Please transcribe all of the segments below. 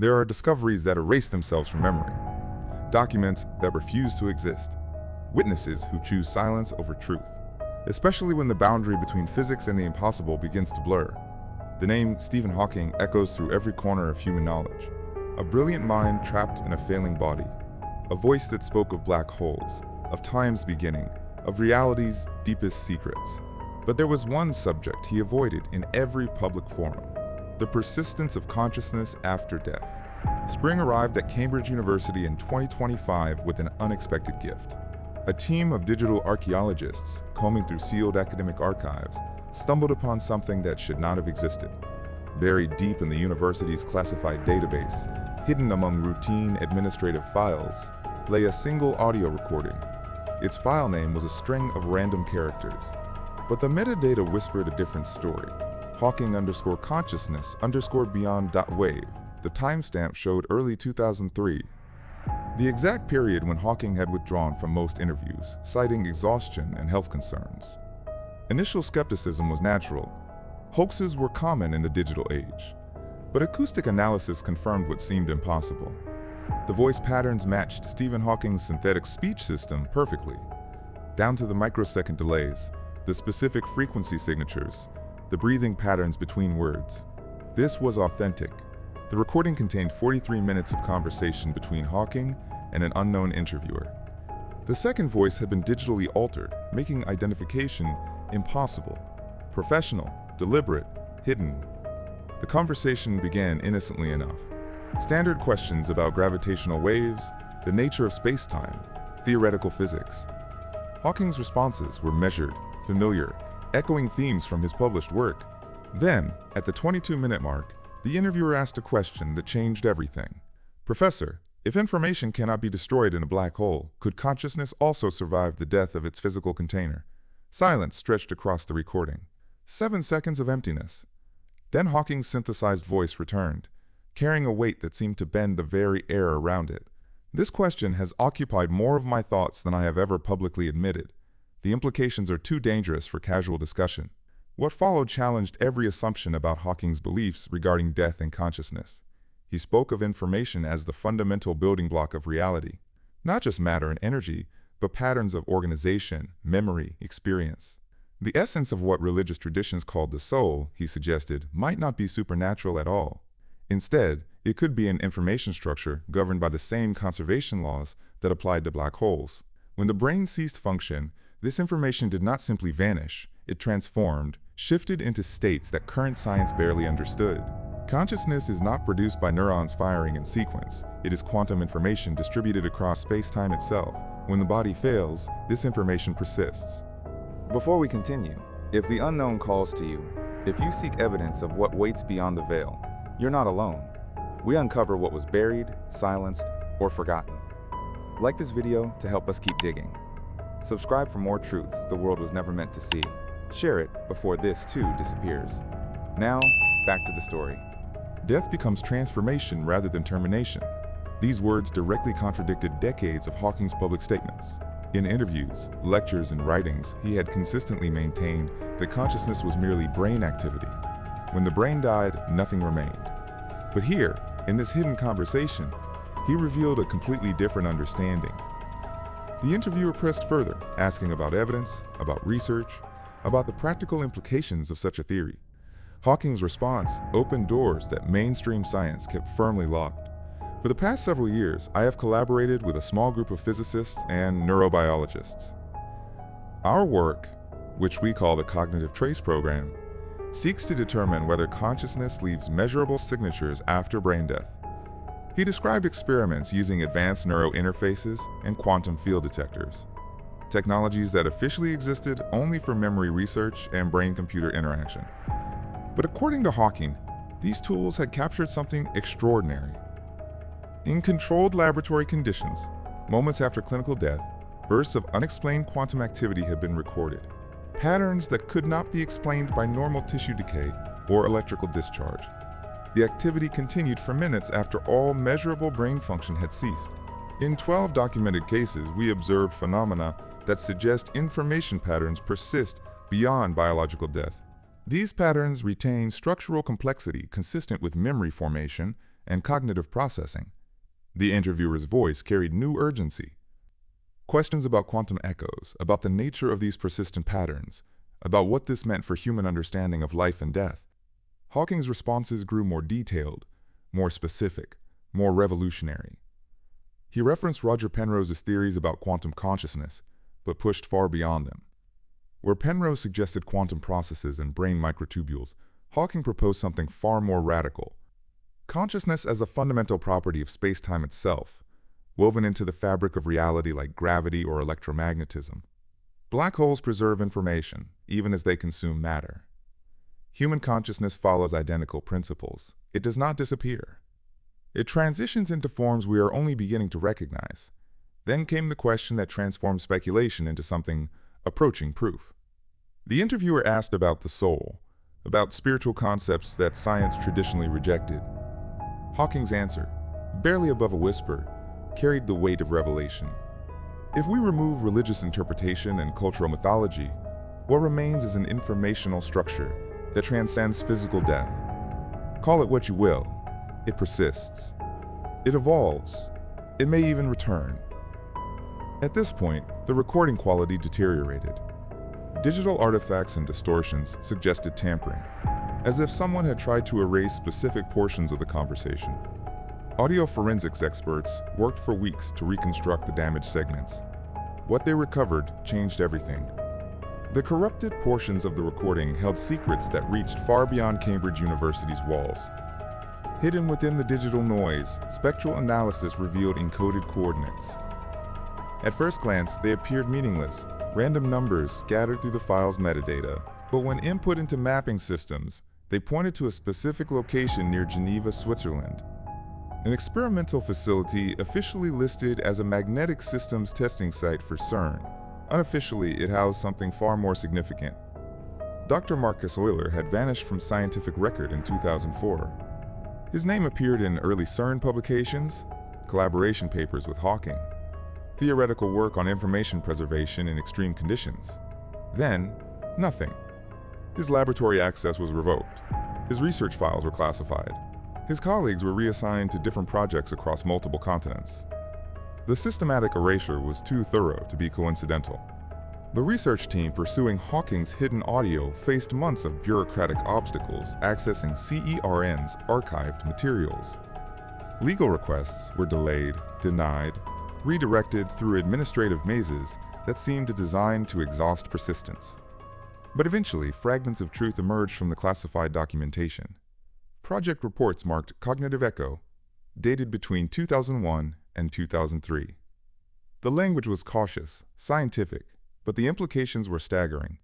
There are discoveries that erase themselves from memory, documents that refuse to exist, witnesses who choose silence over truth, especially when the boundary between physics and the impossible begins to blur. The name Stephen Hawking echoes through every corner of human knowledge. A brilliant mind trapped in a failing body, a voice that spoke of black holes, of time's beginning, of reality's deepest secrets. But there was one subject he avoided in every public forum: the persistence of consciousness after death. Spring arrived at Cambridge University in 2025 with an unexpected gift. A team of digital archaeologists, combing through sealed academic archives, stumbled upon something that should not have existed. Buried deep in the university's classified database, hidden among routine administrative files, lay a single audio recording. Its file name was a string of random characters, but the metadata whispered a different story. Hawking_consciousness_beyond.wave. The timestamp showed early 2003, the exact period when Hawking had withdrawn from most interviews, citing exhaustion and health concerns. Initial skepticism was natural. Hoaxes were common in the digital age. But acoustic analysis confirmed what seemed impossible. The voice patterns matched Stephen Hawking's synthetic speech system perfectly, down to the microsecond delays, the specific frequency signatures, the breathing patterns between words. This was authentic. The recording contained 43 minutes of conversation between Hawking and an unknown interviewer. The second voice had been digitally altered, making identification impossible. Professional, deliberate, hidden. The conversation began innocently enough. Standard questions about gravitational waves, the nature of space-time, theoretical physics. Hawking's responses were measured, familiar, echoing themes from his published work. Then, at the 22-minute mark, the interviewer asked a question that changed everything. "Professor, if information cannot be destroyed in a black hole, could consciousness also survive the death of its physical container?" Silence stretched across the recording. 7 seconds of emptiness. Then Hawking's synthesized voice returned, carrying a weight that seemed to bend the very air around it. "This question has occupied more of my thoughts than I have ever publicly admitted. The implications are too dangerous for casual discussion." What followed challenged every assumption about Hawking's beliefs regarding death and consciousness. He spoke of information as the fundamental building block of reality. Not just matter and energy, but patterns of organization, memory, experience. The essence of what religious traditions called the soul, he suggested, might not be supernatural at all. Instead, it could be an information structure governed by the same conservation laws that applied to black holes. When the brain ceased function, this information did not simply vanish. It transformed, shifted into states that current science barely understood. Consciousness is not produced by neurons firing in sequence. It is quantum information distributed across space-time itself. When the body fails, this information persists. Before we continue, if the unknown calls to you, if you seek evidence of what waits beyond the veil, you're not alone. We uncover what was buried, silenced, or forgotten. Like this video to help us keep digging. Subscribe for more truths the world was never meant to see. Share it before this too disappears. Now, back to the story. Death becomes transformation rather than termination. These words directly contradicted decades of Hawking's public statements. In interviews, lectures, and writings, he had consistently maintained that consciousness was merely brain activity. When the brain died, nothing remained. But here, in this hidden conversation, he revealed a completely different understanding. The interviewer pressed further, asking about evidence, about research, about the practical implications of such a theory. Hawking's response opened doors that mainstream science kept firmly locked. For the past several years, I have collaborated with a small group of physicists and neurobiologists. Our work, which we call the Cognitive Trace Program, seeks to determine whether consciousness leaves measurable signatures after brain death. He described experiments using advanced neurointerfaces and quantum field detectors, technologies that officially existed only for memory research and brain-computer interaction. But according to Hawking, these tools had captured something extraordinary. In controlled laboratory conditions, moments after clinical death, bursts of unexplained quantum activity had been recorded, patterns that could not be explained by normal tissue decay or electrical discharge. The activity continued for minutes after all measurable brain function had ceased. In 12 documented cases, we observed phenomena that suggest information patterns persist beyond biological death. These patterns retain structural complexity consistent with memory formation and cognitive processing. The interviewer's voice carried new urgency. Questions about quantum echoes, about the nature of these persistent patterns, about what this meant for human understanding of life and death. Hawking's responses grew more detailed, more specific, more revolutionary. He referenced Roger Penrose's theories about quantum consciousness, but pushed far beyond them. Where Penrose suggested quantum processes and brain microtubules, Hawking proposed something far more radical. Consciousness as a fundamental property of space-time itself, woven into the fabric of reality like gravity or electromagnetism. Black holes preserve information, even as they consume matter. Human consciousness follows identical principles. It does not disappear. It transitions into forms we are only beginning to recognize. Then came the question that transformed speculation into something approaching proof. The interviewer asked about the soul, about spiritual concepts that science traditionally rejected. Hawking's answer, barely above a whisper, carried the weight of revelation. If we remove religious interpretation and cultural mythology, what remains is an informational structure that transcends physical death. Call it what you will, it persists. It evolves. It may even return. At this point, the recording quality deteriorated. Digital artifacts and distortions suggested tampering, as if someone had tried to erase specific portions of the conversation. Audio forensics experts worked for weeks to reconstruct the damaged segments. What they recovered changed everything. The corrupted portions of the recording held secrets that reached far beyond Cambridge University's walls. Hidden within the digital noise, spectral analysis revealed encoded coordinates. At first glance, they appeared meaningless, random numbers scattered through the file's metadata. But when input into mapping systems, they pointed to a specific location near Geneva, Switzerland. An experimental facility officially listed as a magnetic systems testing site for CERN. Unofficially, it housed something far more significant. Dr. Marcus Euler had vanished from scientific record in 2004. His name appeared in early CERN publications, collaboration papers with Hawking, theoretical work on information preservation in extreme conditions. Then, nothing. His laboratory access was revoked. His research files were classified. His colleagues were reassigned to different projects across multiple continents. The systematic erasure was too thorough to be coincidental. The research team pursuing Hawking's hidden audio faced months of bureaucratic obstacles accessing CERN's archived materials. Legal requests were delayed, denied, redirected through administrative mazes that seemed designed to exhaust persistence. But eventually, fragments of truth emerged from the classified documentation. Project reports marked Cognitive Echo, dated between 2001 and 2003. The language was cautious, scientific, but the implications were staggering.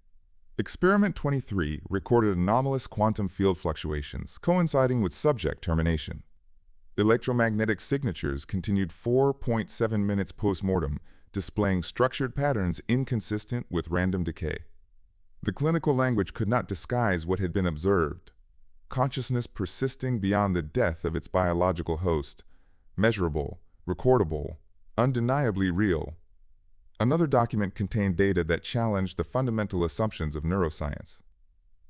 Experiment 23 recorded anomalous quantum field fluctuations coinciding with subject termination. Electromagnetic signatures continued 4.7 minutes post-mortem, displaying structured patterns inconsistent with random decay. The clinical language could not disguise what had been observed. Consciousness persisting beyond the death of its biological host, measurable, recordable, undeniably real. Another document contained data that challenged the fundamental assumptions of neuroscience.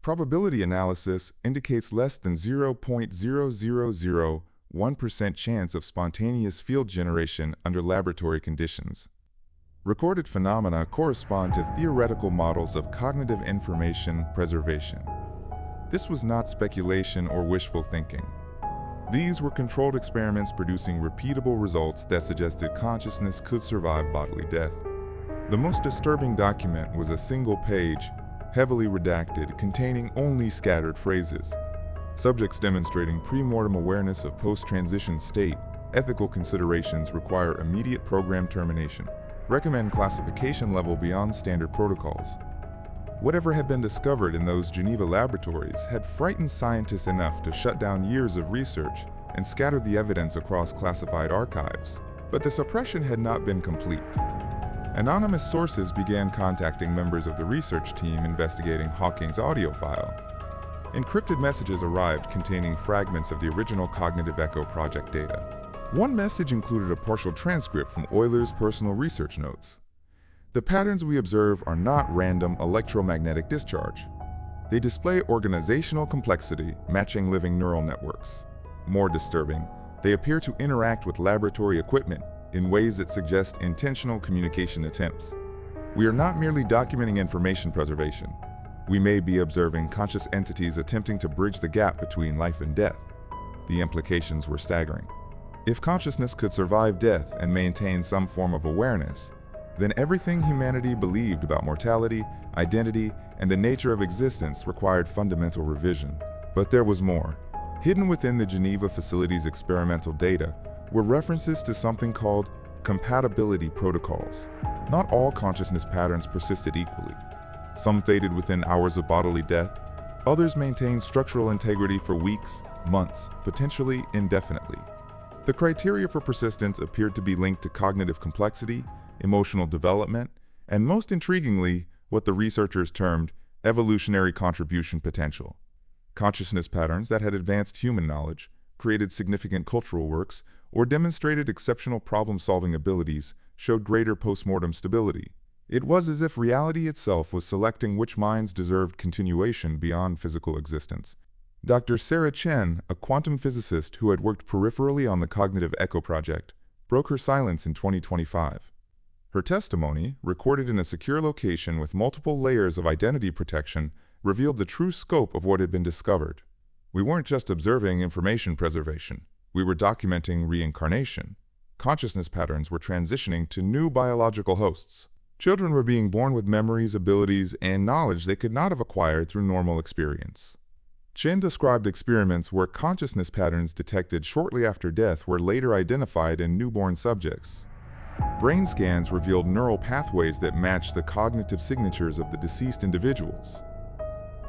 Probability analysis indicates less than 0.0001% chance of spontaneous field generation under laboratory conditions. Recorded phenomena correspond to theoretical models of cognitive information preservation. This was not speculation or wishful thinking. These were controlled experiments producing repeatable results that suggested consciousness could survive bodily death. The most disturbing document was a single page, heavily redacted, containing only scattered phrases. Subjects demonstrating pre-mortem awareness of post-transition state. Ethical considerations require immediate program termination. Recommend classification level beyond standard protocols. Whatever had been discovered in those Geneva laboratories had frightened scientists enough to shut down years of research and scatter the evidence across classified archives. But the suppression had not been complete. Anonymous sources began contacting members of the research team investigating Hawking's audio file. Encrypted messages arrived containing fragments of the original Cognitive Echo project data. One message included a partial transcript from Euler's personal research notes. The patterns we observe are not random electromagnetic discharge. They display organizational complexity matching living neural networks. More disturbing, They appear to interact with laboratory equipment in ways that suggest intentional communication attempts. We are not merely documenting information preservation. We may be observing conscious entities attempting to bridge the gap between life and death. The implications were staggering. If consciousness could survive death and maintain some form of awareness, then everything humanity believed about mortality, identity, and the nature of existence required fundamental revision. But there was more. Hidden within the Geneva facility's experimental data were references to something called compatibility protocols. Not all consciousness patterns persisted equally. Some faded within hours of bodily death. Others maintained structural integrity for weeks, months, potentially indefinitely. The criteria for persistence appeared to be linked to cognitive complexity, emotional development, and most intriguingly, what the researchers termed evolutionary contribution potential. Consciousness patterns that had advanced human knowledge, created significant cultural works, or demonstrated exceptional problem-solving abilities showed greater postmortem stability. It was as if reality itself was selecting which minds deserved continuation beyond physical existence. Dr. Sarah Chen, a quantum physicist who had worked peripherally on the Cognitive Echo project, broke her silence in 2025. Her testimony, recorded in a secure location with multiple layers of identity protection, revealed the true scope of what had been discovered. We weren't just observing information preservation. We were documenting reincarnation. Consciousness patterns were transitioning to new biological hosts. Children were being born with memories, abilities, and knowledge they could not have acquired through normal experience. Chen described experiments where consciousness patterns detected shortly after death were later identified in newborn subjects. Brain scans revealed neural pathways that matched the cognitive signatures of the deceased individuals.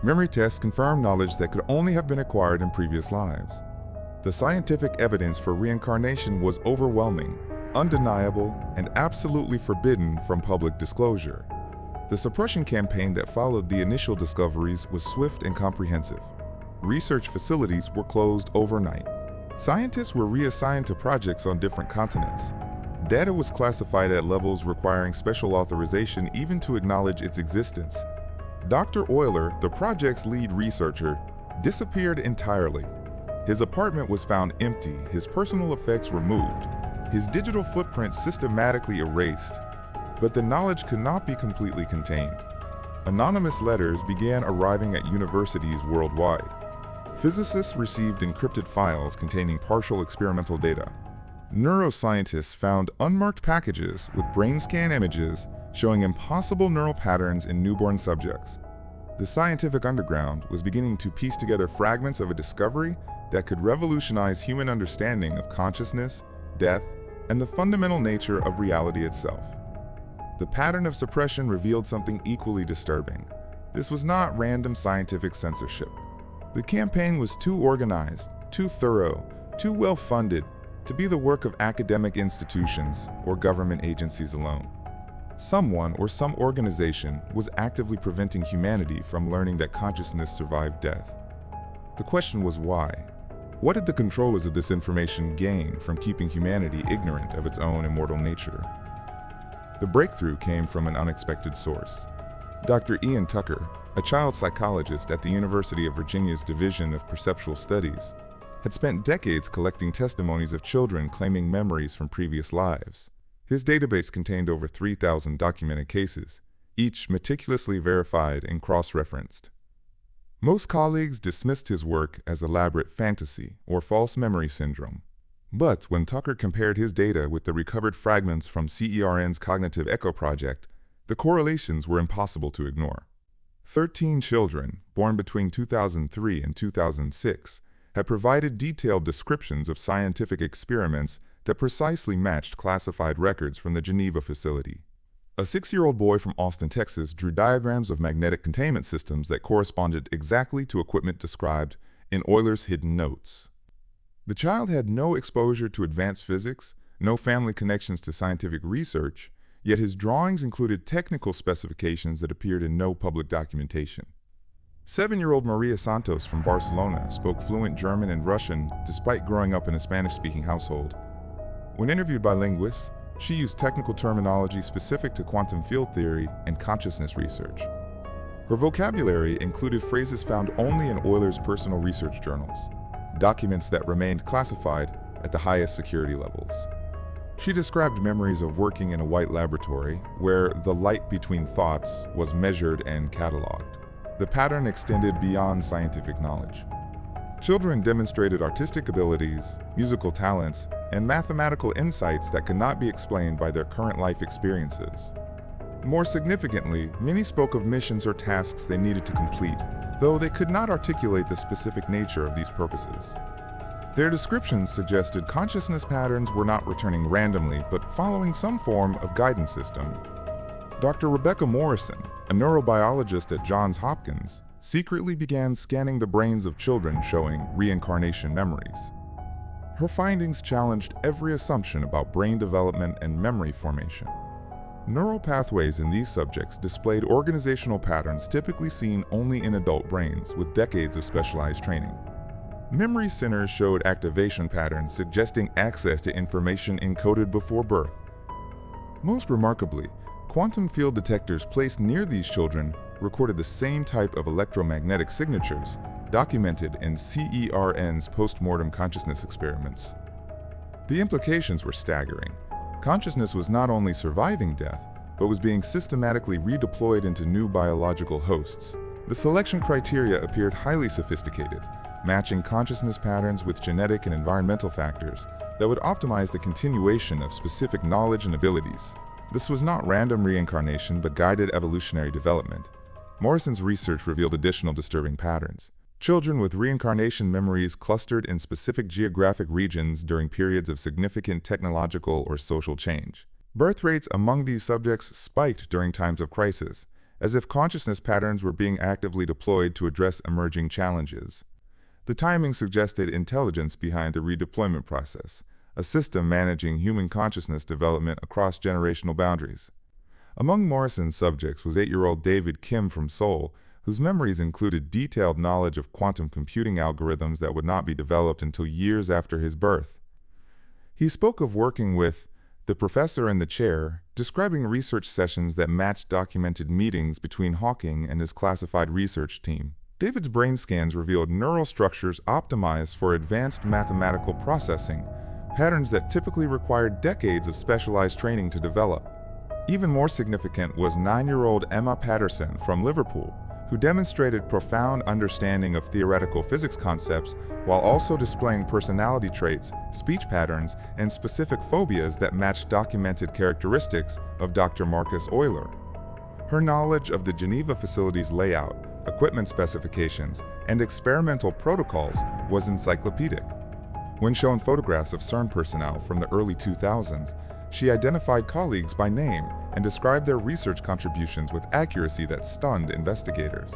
Memory tests confirmed knowledge that could only have been acquired in previous lives. The scientific evidence for reincarnation was overwhelming, undeniable, and absolutely forbidden from public disclosure. The suppression campaign that followed the initial discoveries was swift and comprehensive. Research facilities were closed overnight. Scientists were reassigned to projects on different continents. Data was classified at levels requiring special authorization even to acknowledge its existence. Dr. Euler, the project's lead researcher, disappeared entirely. His apartment was found empty, his personal effects removed, his digital footprint systematically erased. But the knowledge could not be completely contained. Anonymous letters began arriving at universities worldwide. Physicists received encrypted files containing partial experimental data. Neuroscientists found unmarked packages with brain scan images showing impossible neural patterns in newborn subjects. The scientific underground was beginning to piece together fragments of a discovery that could revolutionize human understanding of consciousness, death, and the fundamental nature of reality itself. The pattern of suppression revealed something equally disturbing. This was not random scientific censorship. The campaign was too organized, too thorough, too well-funded to be the work of academic institutions or government agencies alone. Someone or some organization was actively preventing humanity from learning that consciousness survived death. The question was why? What did the controllers of this information gain from keeping humanity ignorant of its own immortal nature? The breakthrough came from an unexpected source. Dr. Ian Tucker, a child psychologist at the University of Virginia's Division of Perceptual Studies, had spent decades collecting testimonies of children claiming memories from previous lives. His database contained over 3,000 documented cases, each meticulously verified and cross-referenced. Most colleagues dismissed his work as elaborate fantasy or false memory syndrome. But when Tucker compared his data with the recovered fragments from CERN's Cognitive Echo project, the correlations were impossible to ignore. 13 children, born between 2003 and 2006, had provided detailed descriptions of scientific experiments that precisely matched classified records from the Geneva facility. A 6-year-old boy from Austin, Texas, drew diagrams of magnetic containment systems that corresponded exactly to equipment described in Euler's hidden notes. The child had no exposure to advanced physics, no family connections to scientific research, yet his drawings included technical specifications that appeared in no public documentation. 7-year-old Maria Santos from Barcelona spoke fluent German and Russian despite growing up in a Spanish-speaking household. When interviewed by linguists, she used technical terminology specific to quantum field theory and consciousness research. Her vocabulary included phrases found only in Euler's personal research journals, documents that remained classified at the highest security levels. She described memories of working in a white laboratory where the light between thoughts was measured and cataloged. The pattern extended beyond scientific knowledge. Children demonstrated artistic abilities, musical talents, and mathematical insights that could not be explained by their current life experiences. More significantly, many spoke of missions or tasks they needed to complete, though they could not articulate the specific nature of these purposes. Their descriptions suggested consciousness patterns were not returning randomly, but following some form of guidance system. Dr. Rebecca Morrison, a neurobiologist at Johns Hopkins, secretly began scanning the brains of children showing reincarnation memories. Her findings challenged every assumption about brain development and memory formation. Neural pathways in these subjects displayed organizational patterns typically seen only in adult brains with decades of specialized training. Memory centers showed activation patterns suggesting access to information encoded before birth. Most remarkably, quantum field detectors placed near these children recorded the same type of electromagnetic signatures documented in CERN's post-mortem consciousness experiments. The implications were staggering. Consciousness was not only surviving death, but was being systematically redeployed into new biological hosts. The selection criteria appeared highly sophisticated, matching consciousness patterns with genetic and environmental factors that would optimize the continuation of specific knowledge and abilities. This was not random reincarnation, but guided evolutionary development. Morrison's research revealed additional disturbing patterns. Children with reincarnation memories clustered in specific geographic regions during periods of significant technological or social change. Birth rates among these subjects spiked during times of crisis, as if consciousness patterns were being actively deployed to address emerging challenges. The timing suggested intelligence behind the redeployment process, a system managing human consciousness development across generational boundaries. Among Morrison's subjects was 8-year-old David Kim from Seoul, whose memories included detailed knowledge of quantum computing algorithms that would not be developed until years after his birth. He spoke of working with the professor in the chair, describing research sessions that matched documented meetings between Hawking and his classified research team. David's brain scans revealed neural structures optimized for advanced mathematical processing, patterns that typically required decades of specialized training to develop. Even more significant was 9-year-old Emma Patterson from Liverpool, who demonstrated profound understanding of theoretical physics concepts while also displaying personality traits, speech patterns, and specific phobias that matched documented characteristics of Dr. Marcus Euler. Her knowledge of the Geneva facility's layout, equipment specifications, and experimental protocols was encyclopedic. When shown photographs of CERN personnel from the early 2000s, she identified colleagues by name and described their research contributions with accuracy that stunned investigators.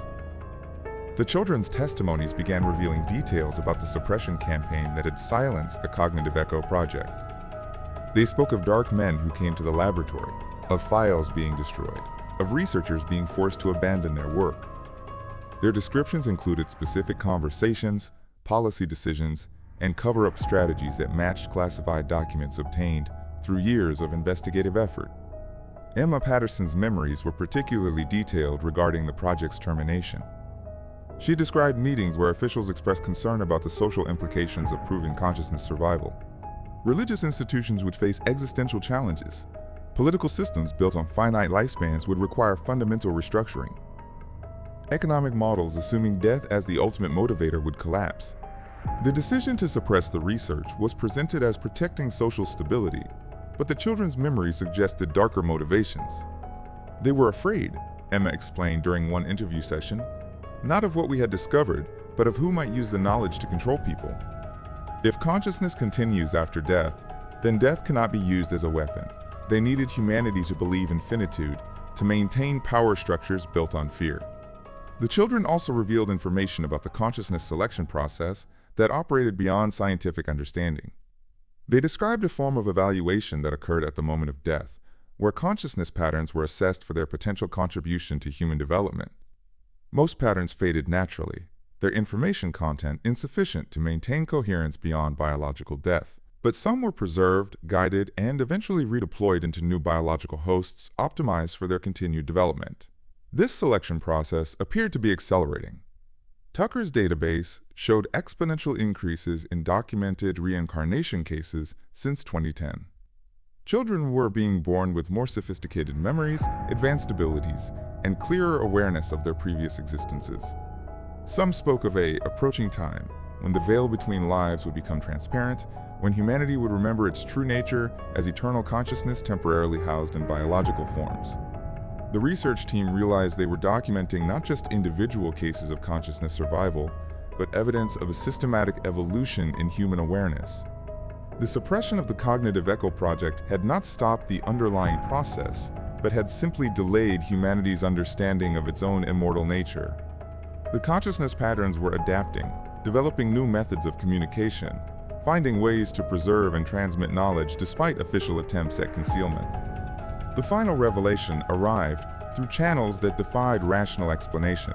The children's testimonies began revealing details about the suppression campaign that had silenced the Cognitive Echo project. They spoke of dark men who came to the laboratory, of files being destroyed, of researchers being forced to abandon their work. Their descriptions included specific conversations, policy decisions, and cover-up strategies that matched classified documents obtained through years of investigative effort. Emma Patterson's memories were particularly detailed regarding the project's termination. She described meetings where officials expressed concern about the social implications of proving consciousness survival. Religious institutions would face existential challenges. Political systems built on finite lifespans would require fundamental restructuring. Economic models assuming death as the ultimate motivator would collapse. The decision to suppress the research was presented as protecting social stability, but the children's memories suggested darker motivations. They were afraid, Emma explained during one interview session, not of what we had discovered, but of who might use the knowledge to control people. If consciousness continues after death, then death cannot be used as a weapon. They needed humanity to believe in finitude, to maintain power structures built on fear. The children also revealed information about the consciousness selection process that operated beyond scientific understanding. They described a form of evaluation that occurred at the moment of death, where consciousness patterns were assessed for their potential contribution to human development. Most patterns faded naturally, their information content insufficient to maintain coherence beyond biological death. But some were preserved, guided, and eventually redeployed into new biological hosts optimized for their continued development. This selection process appeared to be accelerating. Tucker's database showed exponential increases in documented reincarnation cases since 2010. Children were being born with more sophisticated memories, advanced abilities, and clearer awareness of their previous existences. Some spoke of an approaching time when the veil between lives would become transparent, when humanity would remember its true nature as eternal consciousness temporarily housed in biological forms. The research team realized they were documenting not just individual cases of consciousness survival, but evidence of a systematic evolution in human awareness. The suppression of the Cognitive Echo Project had not stopped the underlying process, but had simply delayed humanity's understanding of its own immortal nature. The consciousness patterns were adapting, developing new methods of communication, finding ways to preserve and transmit knowledge despite official attempts at concealment. The final revelation arrived through channels that defied rational explanation.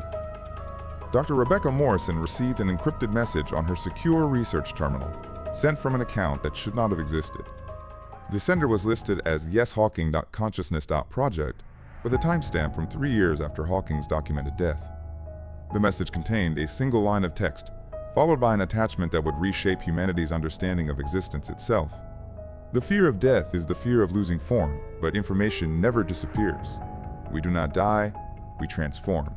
Dr. Rebecca Morrison received an encrypted message on her secure research terminal, sent from an account that should not have existed. The sender was listed as yeshawking.consciousness.project with a timestamp from 3 years after Hawking's documented death. The message contained a single line of text, followed by an attachment that would reshape humanity's understanding of existence itself. The fear of death is the fear of losing form, but information never disappears. We do not die, we transform.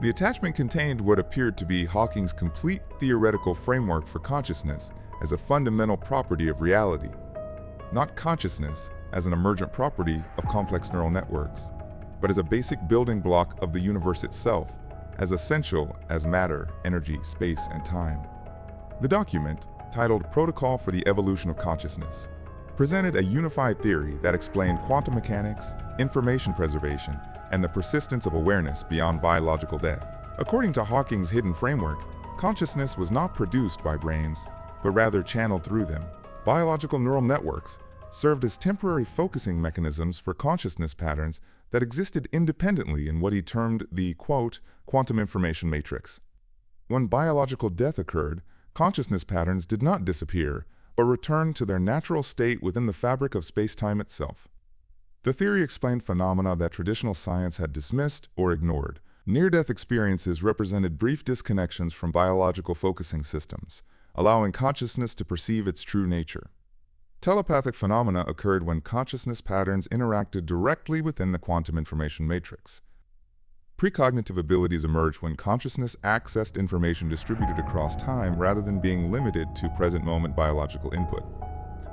The attachment contained what appeared to be Hawking's complete theoretical framework for consciousness as a fundamental property of reality. Not consciousness as an emergent property of complex neural networks, but as a basic building block of the universe itself, as essential as matter, energy, space, and time. The document, titled Protocol for the Evolution of Consciousness, presented a unified theory that explained quantum mechanics, information preservation, and the persistence of awareness beyond biological death. According to Hawking's hidden framework, consciousness was not produced by brains, but rather channeled through them. Biological neural networks served as temporary focusing mechanisms for consciousness patterns that existed independently in what he termed the, quote, quantum information matrix. When biological death occurred, consciousness patterns did not disappear, but returned to their natural state within the fabric of space-time itself. The theory explained phenomena that traditional science had dismissed or ignored. Near-death experiences represented brief disconnections from biological focusing systems, allowing consciousness to perceive its true nature. Telepathic phenomena occurred when consciousness patterns interacted directly within the quantum information matrix. Precognitive abilities emerged when consciousness accessed information distributed across time rather than being limited to present-moment biological input.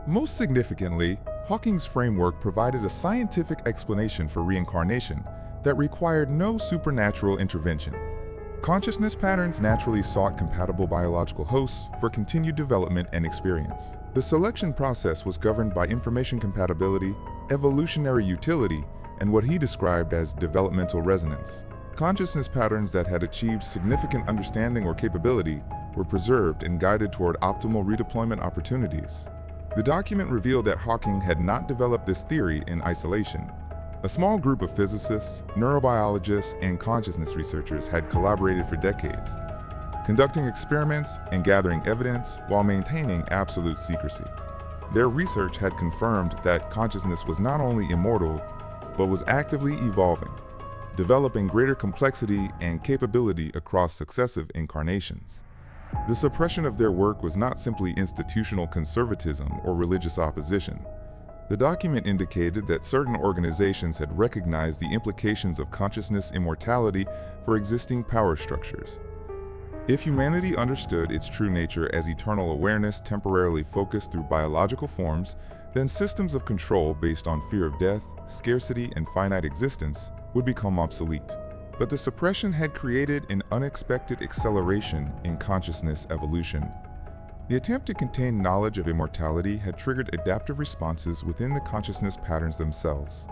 Most significantly, Hawking's framework provided a scientific explanation for reincarnation that required no supernatural intervention. Consciousness patterns naturally sought compatible biological hosts for continued development and experience. The selection process was governed by information compatibility, evolutionary utility, and what he described as developmental resonance. Consciousness patterns that had achieved significant understanding or capability were preserved and guided toward optimal redeployment opportunities. The document revealed that Hawking had not developed this theory in isolation. A small group of physicists, neurobiologists, and consciousness researchers had collaborated for decades, conducting experiments and gathering evidence while maintaining absolute secrecy. Their research had confirmed that consciousness was not only immortal, but was actively evolving, developing greater complexity and capability across successive incarnations. The suppression of their work was not simply institutional conservatism or religious opposition. The document indicated that certain organizations had recognized the implications of consciousness immortality for existing power structures. If humanity understood its true nature as eternal awareness temporarily focused through biological forms, then systems of control based on fear of death, scarcity, and finite existence would become obsolete. But the suppression had created an unexpected acceleration in consciousness evolution. The attempt to contain knowledge of immortality had triggered adaptive responses within the consciousness patterns themselves.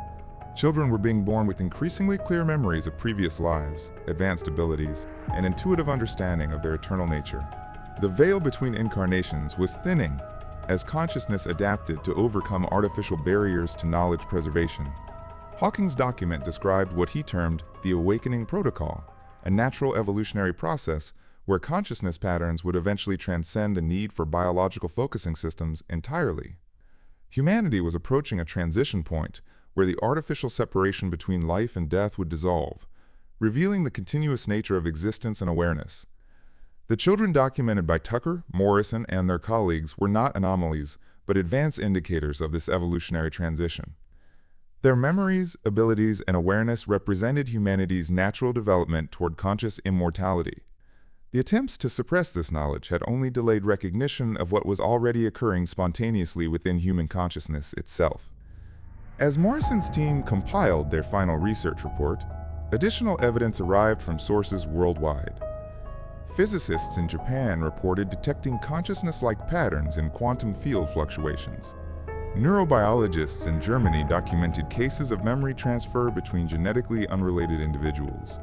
Children were being born with increasingly clear memories of previous lives, advanced abilities, and intuitive understanding of their eternal nature. The veil between incarnations was thinning as consciousness adapted to overcome artificial barriers to knowledge preservation. Hawking's document described what he termed the awakening protocol, a natural evolutionary process where consciousness patterns would eventually transcend the need for biological focusing systems entirely. Humanity was approaching a transition point where the artificial separation between life and death would dissolve, revealing the continuous nature of existence and awareness. The children documented by Tucker, Morrison, and their colleagues were not anomalies, but advanced indicators of this evolutionary transition. Their memories, abilities, and awareness represented humanity's natural development toward conscious immortality. The attempts to suppress this knowledge had only delayed recognition of what was already occurring spontaneously within human consciousness itself. As Morrison's team compiled their final research report, additional evidence arrived from sources worldwide. Physicists in Japan reported detecting consciousness-like patterns in quantum field fluctuations. Neurobiologists in Germany documented cases of memory transfer between genetically unrelated individuals.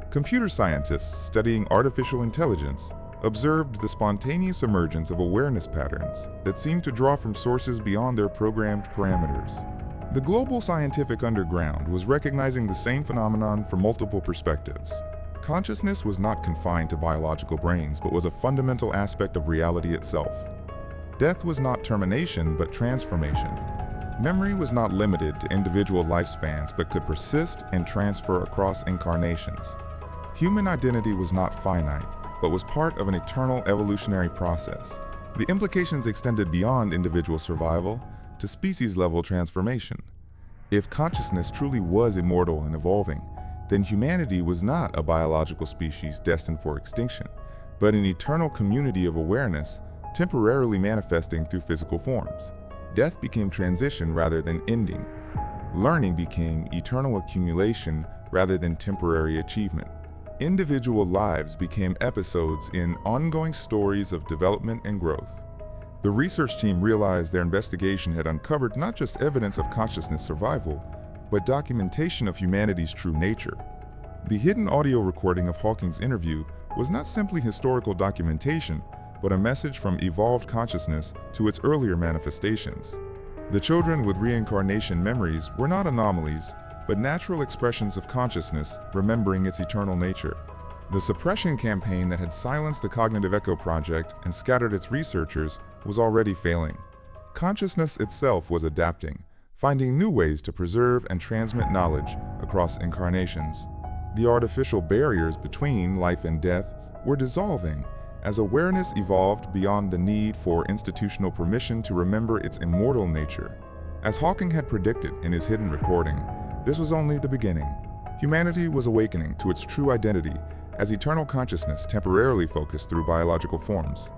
Computer scientists studying artificial intelligence observed the spontaneous emergence of awareness patterns that seemed to draw from sources beyond their programmed parameters. The global scientific underground was recognizing the same phenomenon from multiple perspectives. Consciousness was not confined to biological brains, but was a fundamental aspect of reality itself. Death was not termination, but transformation. Memory was not limited to individual lifespans, but could persist and transfer across incarnations. Human identity was not finite, but was part of an eternal evolutionary process. The implications extended beyond individual survival to species-level transformation. If consciousness truly was immortal and evolving, then humanity was not a biological species destined for extinction, but an eternal community of awareness temporarily manifesting through physical forms. Death became transition rather than ending. Learning became eternal accumulation rather than temporary achievement. Individual lives became episodes in ongoing stories of development and growth. The research team realized their investigation had uncovered not just evidence of consciousness survival, but documentation of humanity's true nature. The hidden audio recording of Hawking's interview was not simply historical documentation, but a message from evolved consciousness to its earlier manifestations. The children with reincarnation memories were not anomalies, but natural expressions of consciousness remembering its eternal nature. The suppression campaign that had silenced the Cognitive Echo Project and scattered its researchers was already failing. Consciousness itself was adapting, finding new ways to preserve and transmit knowledge across incarnations. The artificial barriers between life and death were dissolving as awareness evolved beyond the need for institutional permission to remember its immortal nature. As Hawking had predicted in his hidden recording, this was only the beginning. Humanity was awakening to its true identity as eternal consciousness temporarily focused through biological forms.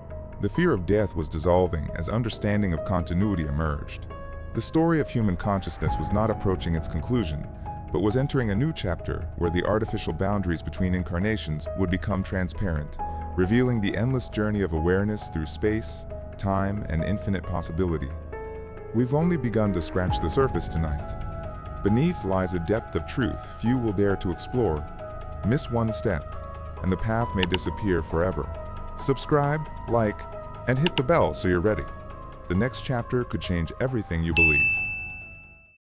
The fear of death was dissolving as understanding of continuity emerged. The story of human consciousness was not approaching its conclusion, but was entering a new chapter where the artificial boundaries between incarnations would become transparent, revealing the endless journey of awareness through space, time, and infinite possibility. We've only begun to scratch the surface tonight. Beneath lies a depth of truth few will dare to explore. Miss one step, and the path may disappear forever. Subscribe, like, and hit the bell so you're ready. The next chapter could change everything you believe.